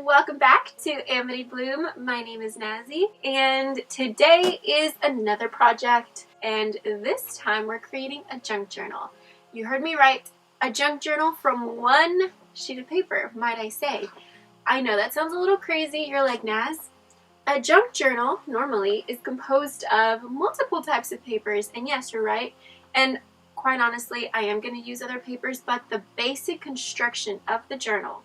welcome back to Amity Bloom. My name is Nazi, and today is another project, and this time we're creating a junk journal. You heard me right, a junk journal from one sheet of paper, might I say. I know that sounds a little crazy. You're like, Naz, a junk journal normally is composed of multiple types of papers, and yes, you're right, and quite honestly, I am going to use other papers, but the basic construction of the journal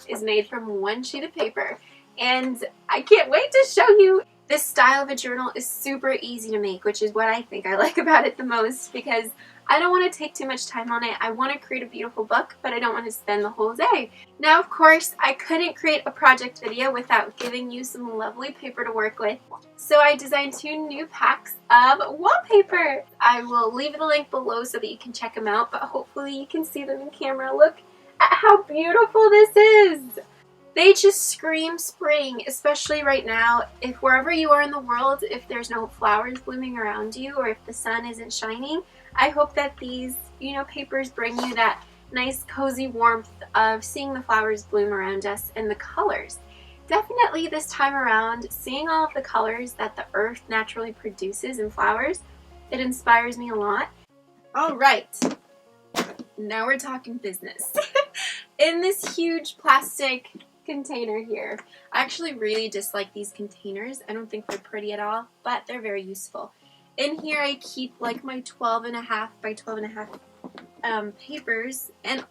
is made from one sheet of paper, and I can't wait to show you. This style of a journal is super easy to make, which is what I think I like about it the most, because I don't want to take too much time on it. I want to create a beautiful book, but I don't want to spend the whole day. Now, of course, I couldn't create a project video without giving you some lovely paper to work with, so I designed 2 new packs of wallpaper. I will leave the link below so that you can check them out, but hopefully you can see them in camera. Look at how beautiful this is! They just scream spring, especially right now. If wherever you are in the world, if there's no flowers blooming around you or if the sun isn't shining, I hope that these, papers bring you that nice cozy warmth of seeing the flowers bloom around us and the colors. Definitely this time around, seeing all of the colors that the earth naturally produces in flowers, it inspires me a lot. All right, now we're talking business. In this huge plastic container here, I actually really dislike these containers. I don't think they're pretty at all, but they're very useful. In here I keep like my 12.5 by 12.5 papers, and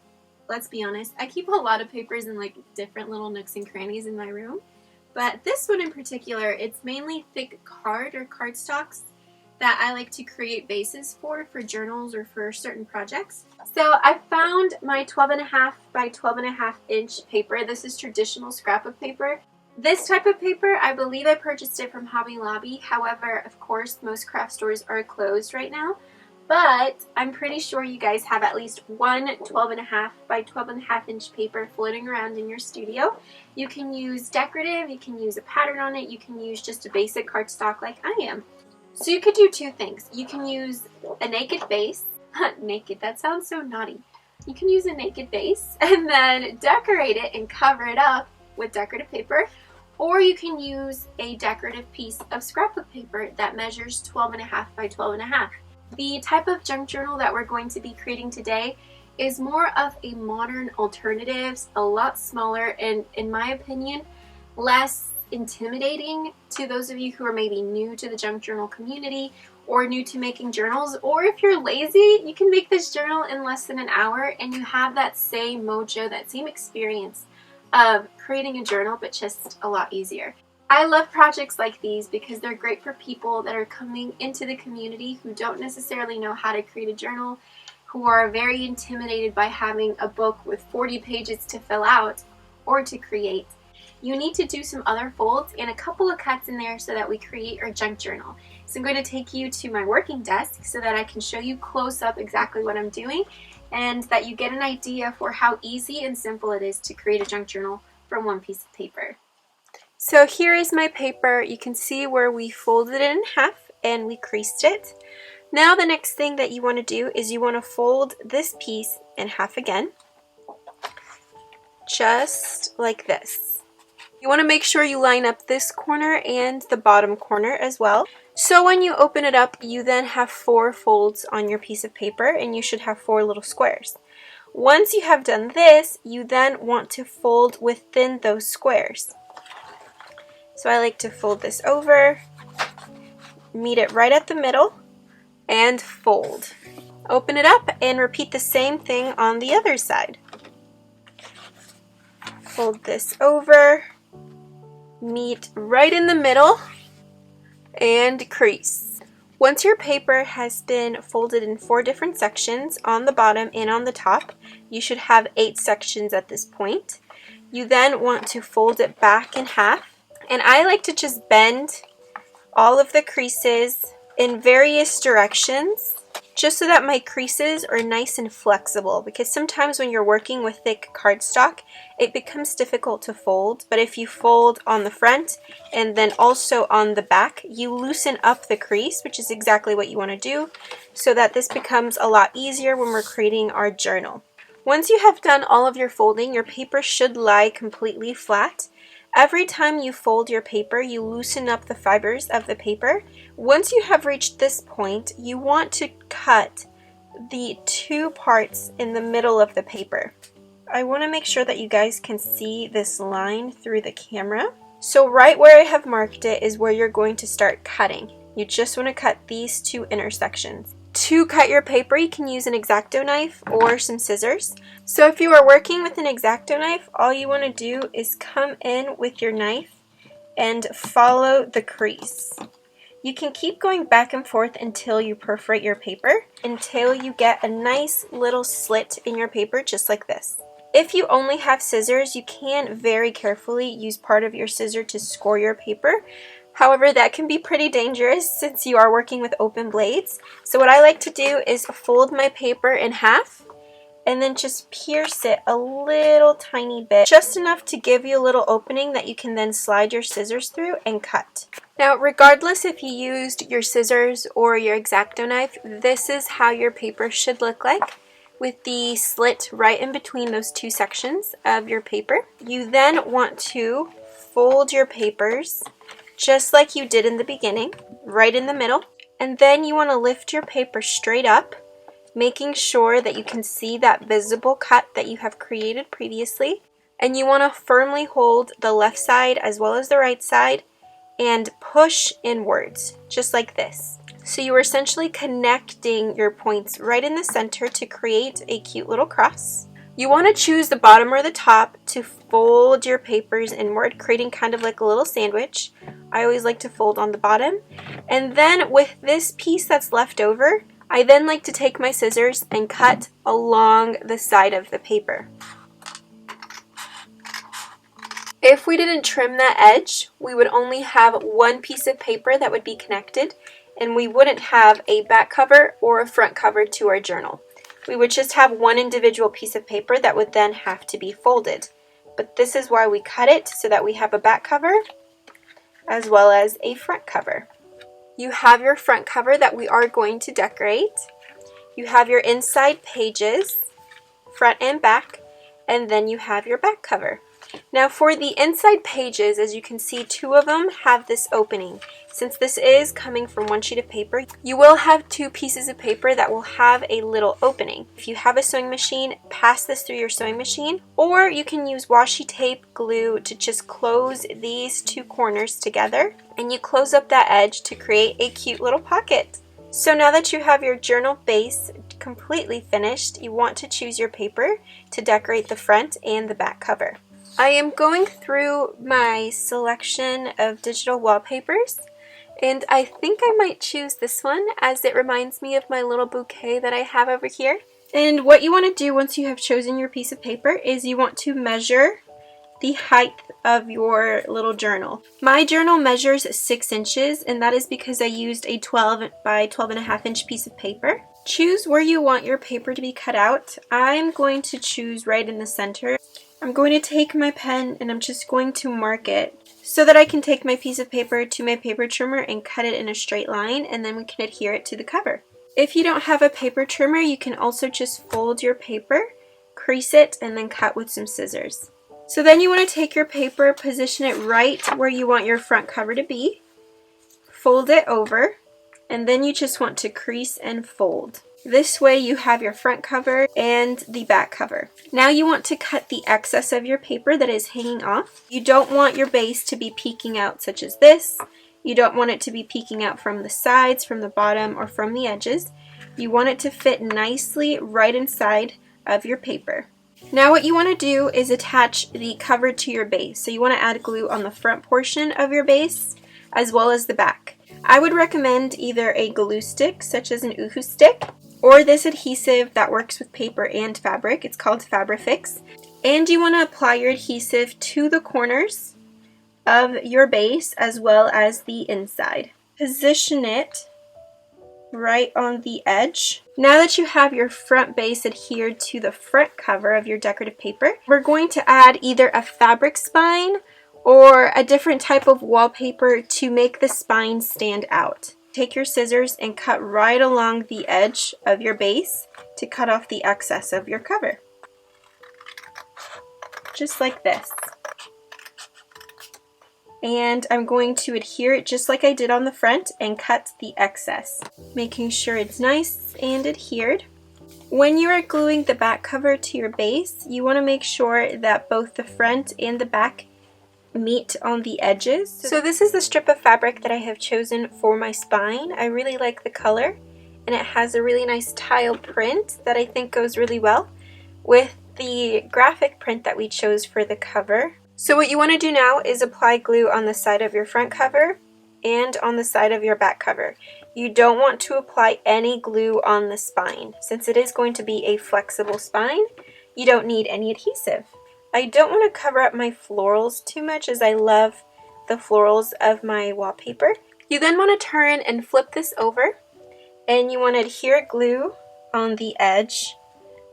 let's be honest, I keep a lot of papers in like different little nooks and crannies in my room, but this one in particular, it's mainly thick card or cardstocks that I like to create bases for journals or for certain projects. So I found my 12.5 by 12.5 inch paper. This is traditional scrapbook paper. This type of paper, I believe I purchased it from Hobby Lobby. However, of course, most craft stores are closed right now. But I'm pretty sure you guys have at least one 12.5 by 12.5 inch paper floating around in your studio. You can use decorative, you can use a pattern on it, you can use just a basic cardstock like I am. So you could do 2 things. You can use a naked base. Naked, that sounds so naughty. You can use a naked base and then decorate it and cover it up with decorative paper. Or you can use a decorative piece of scrapbook paper that measures 12.5 by 12.5. The type of junk journal that we're going to be creating today is more of a modern alternative, a lot smaller, and in my opinion, less intimidating to those of you who are maybe new to the junk journal community or new to making journals. Or if you're lazy, you can make this journal in less than an hour and you have that same mojo, that same experience of creating a journal, but just a lot easier. I love projects like these because they're great for people that are coming into the community who don't necessarily know how to create a journal, who are very intimidated by having a book with 40 pages to fill out or to create. You need to do some other folds and a couple of cuts in there so that we create our junk journal. So I'm going to take you to my working desk so that I can show you close up exactly what I'm doing and that you get an idea for how easy and simple it is to create a junk journal from one piece of paper. So here is my paper. You can see where we folded it in half and we creased it. Now the next thing that you want to do is you want to fold this piece in half again, just like this. You want to make sure you line up this corner and the bottom corner as well. So when you open it up, you then have 4 folds on your piece of paper and you should have 4 little squares. Once you have done this, you then want to fold within those squares. So I like to fold this over, meet it right at the middle, and fold. Open it up and repeat the same thing on the other side. Fold this over, meet right in the middle, and crease. Once your paper has been folded in 4 different sections on the bottom and on the top, you should have 8 sections at this point. You then want to fold it back in half, and I like to just bend all of the creases in various directions just so that my creases are nice and flexible, because sometimes when you're working with thick cardstock, it becomes difficult to fold, but if you fold on the front and then also on the back, you loosen up the crease, which is exactly what you want to do, so that this becomes a lot easier when we're creating our journal. Once you have done all of your folding, your paper should lie completely flat, Every time you fold your paper, you loosen up the fibers of the paper. Once you have reached this point, you want to cut the two parts in the middle of the paper. I want to make sure that you guys can see this line through the camera. So right where I have marked it is where you're going to start cutting. You just want to cut these two intersections. To cut your paper, you can use an X-Acto knife or some scissors. So if you are working with an X-Acto knife, all you want to do is come in with your knife and follow the crease. You can keep going back and forth until you perforate your paper, until you get a nice little slit in your paper just like this. If you only have scissors, you can very carefully use part of your scissor to score your paper. However, that can be pretty dangerous since you are working with open blades. So what I like to do is fold my paper in half and then just pierce it a little tiny bit, just enough to give you a little opening that you can then slide your scissors through and cut. Now, regardless if you used your scissors or your X-Acto knife, this is how your paper should look like, with the slit right in between those two sections of your paper. You then want to fold your papers just like you did in the beginning, right in the middle. And then you want to lift your paper straight up, making sure that you can see that visible cut that you have created previously. And you want to firmly hold the left side as well as the right side and push inwards, just like this. So you are essentially connecting your points right in the center to create a cute little cross. You want to choose the bottom or the top to fold your papers inward, creating kind of like a little sandwich. I always like to fold on the bottom. And then with this piece that's left over, I then like to take my scissors and cut along the side of the paper. If we didn't trim that edge, we would only have one piece of paper that would be connected, and we wouldn't have a back cover or a front cover to our journal. We would just have one individual piece of paper that would then have to be folded. But this is why we cut it, so that we have a back cover as well as a front cover. You have your front cover that we are going to decorate. You have your inside pages, front and back, and then you have your back cover. Now for the inside pages, as you can see, two of them have this opening. Since this is coming from one sheet of paper, you will have two pieces of paper that will have a little opening. If you have a sewing machine, pass this through your sewing machine, or you can use washi tape glue to just close these two corners together, and you close up that edge to create a cute little pocket. So now that you have your journal base completely finished, you want to choose your paper to decorate the front and the back cover. I am going through my selection of digital wallpapers, and I think I might choose this one as it reminds me of my little bouquet that I have over here. And what you want to do once you have chosen your piece of paper is you want to measure the height of your little journal. My journal measures 6 inches, and that is because I used a 12 by 12.5 inch piece of paper. Choose where you want your paper to be cut out. I'm going to choose right in the center. I'm going to take my pen and I'm just going to mark it so that I can take my piece of paper to my paper trimmer and cut it in a straight line, and then we can adhere it to the cover. If you don't have a paper trimmer, you can also just fold your paper, crease it, and then cut with some scissors. So then you want to take your paper, position it right where you want your front cover to be, fold it over, and then you just want to crease and fold. This way you have your front cover and the back cover. Now you want to cut the excess of your paper that is hanging off. You don't want your base to be peeking out such as this. You don't want it to be peeking out from the sides, from the bottom, or from the edges. You want it to fit nicely right inside of your paper. Now what you want to do is attach the cover to your base. So you want to add glue on the front portion of your base as well as the back. I would recommend either a glue stick such as an Uhu stick, or this adhesive that works with paper and fabric. It's called Fabrifix. And you want to apply your adhesive to the corners of your base as well as the inside. Position it right on the edge. Now that you have your front base adhered to the front cover of your decorative paper, we're going to add either a fabric spine or a different type of wallpaper to make the spine stand out. Take your scissors and cut right along the edge of your base to cut off the excess of your cover. Just like this. and I'm going to adhere it just like I did on the front and cut the excess, making sure it's nice and adhered. When you are gluing the back cover to your base, you want to make sure that both the front and the back meet on the edges. So this is the strip of fabric that I have chosen for my spine. I really like the color, and it has a really nice tile print that I think goes really well with the graphic print that we chose for the cover. So what you want to do now is apply glue on the side of your front cover and on the side of your back cover. You don't want to apply any glue on the spine. Since it is going to be a flexible spine, you don't need any adhesive. I don't want to cover up my florals too much, as I love the florals of my wallpaper. You then want to turn and flip this over, and you want to adhere glue on the edge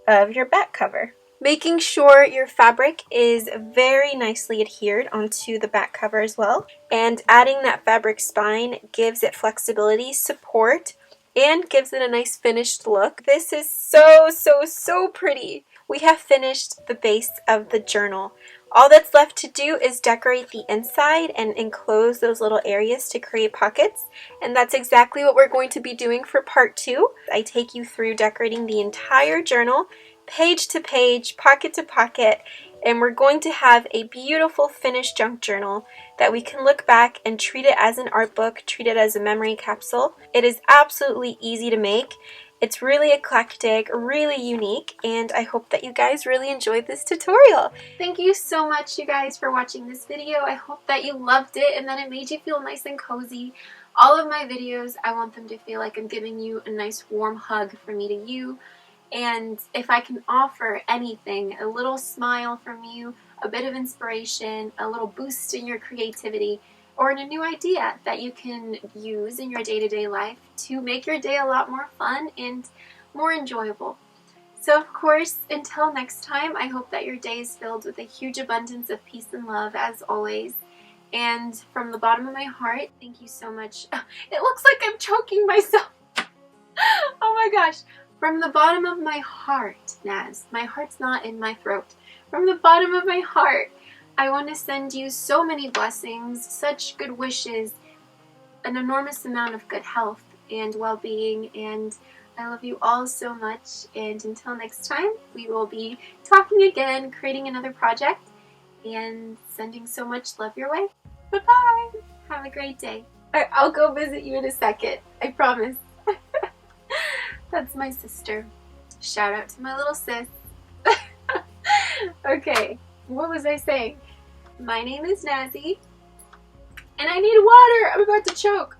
of your back cover, making sure your fabric is very nicely adhered onto the back cover as well. And adding that fabric spine gives it flexibility, support, and gives it a nice finished look. This is so pretty. We have finished the base of the journal. All that's left to do is decorate the inside and enclose those little areas to create pockets, and that's exactly what we're going to be doing for part 2. I take you through decorating the entire journal, page to page, pocket to pocket, and we're going to have a beautiful finished junk journal that we can look back and treat it as an art book, treat it as a memory capsule. It is absolutely easy to make. It's really eclectic, really unique, and I hope that you guys really enjoyed this tutorial. Thank you so much, you guys, for watching this video. I hope that you loved it and that it made you feel nice and cozy. All of my videos, I want them to feel like I'm giving you a nice warm hug from me to you. And if I can offer anything, a little smile from you, a bit of inspiration, a little boost in your creativity, or in a new idea that you can use in your day-to-day life to make your day a lot more fun and more enjoyable. So of course, until next time, I hope that your day is filled with a huge abundance of peace and love as always. And from the bottom of my heart, thank you so much. It looks like I'm choking myself. Oh my gosh. From the bottom of my heart, Naz, my heart's not in my throat. From the bottom of my heart, I want to send you so many blessings, such good wishes, an enormous amount of good health and well-being, and I love you all so much. And until next time, we will be talking again, creating another project, and sending so much love your way. Bye-bye! Have a great day. I'll go visit you in a second, I promise. That's my sister. Shout out to my little sis. Okay, what was I saying? My name is Nazi, and I need water. I'm about to choke.